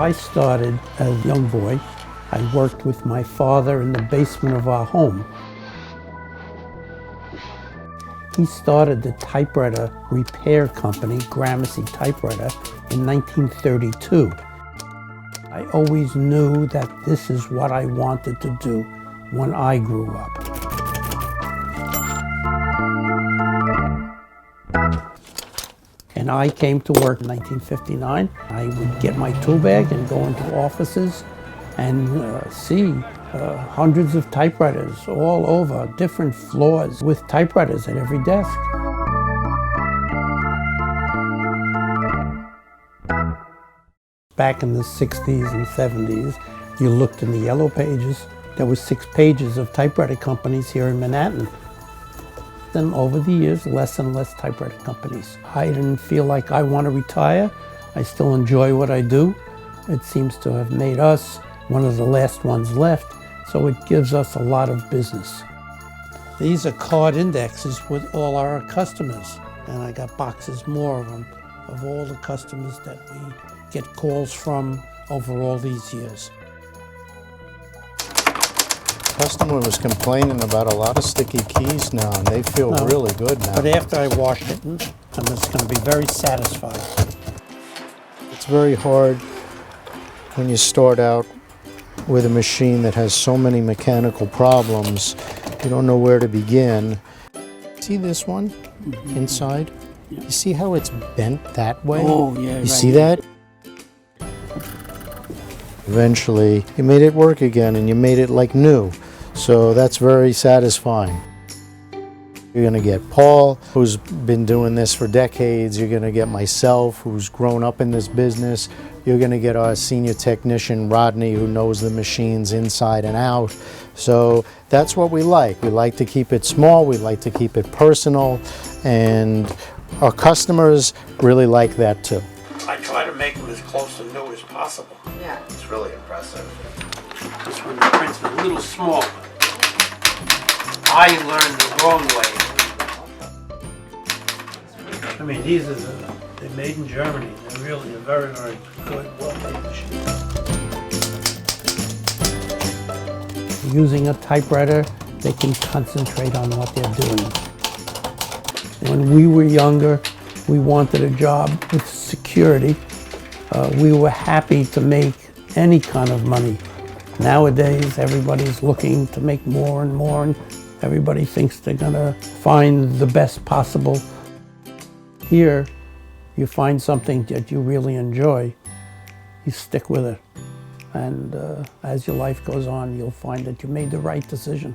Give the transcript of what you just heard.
I started as a young boy. I worked with my father in the basement of our home. He started the typewriter repair company, Gramercy Typewriter, in 1932. I always knew that this is what I wanted to do when I grew up. And I came to work in 1959. I would get my tool bag and go into offices and see hundreds of typewriters all over, different floors with typewriters at every desk. Back in the 60s and 70s, you looked in the yellow pages. There were 6 pages of typewriter companies here in Manhattan. Then over the years, less and less typewriter companies. I didn't feel like I want to retire. I still enjoy what I do. It seems to have made us one of the last ones left, so it gives us a lot of business. These are card indexes with all our customers, and I got boxes more of them, of all the customers that we get calls from over all these years. Customer was complaining about a lot of sticky keys now, and they feel really good now. But after I wash it, I'm just going to be very satisfied. It's very hard when you start out with a machine that has so many mechanical problems. You don't know where to begin. See this one inside? Yeah. You see how it's bent that way? Oh, yeah. You see that? Eventually, you made it work again, and you made it like new. So that's very satisfying. You're going to get Paul, who's been doing this for decades. You're going to get myself, who's grown up in this business. You're going to get our senior technician, Rodney, who knows the machines inside and out. So that's what we like. We like to keep it small. We like to keep it personal. And our customers really like that too. I try to make them as close to new as possible. Yeah, it's really impressive. This one, the print's a little small. I learned the wrong way. I mean, these are they're made in Germany. They're really a very, very good, well-made machine. Using a typewriter, they can concentrate on what they're doing. When we were younger, we wanted a job with security. We were happy to make any kind of money. Nowadays, everybody's looking to make more and more, and everybody thinks they're gonna find the best possible. Here, you find something that you really enjoy, you stick with it. And as your life goes on, you'll find that you made the right decision.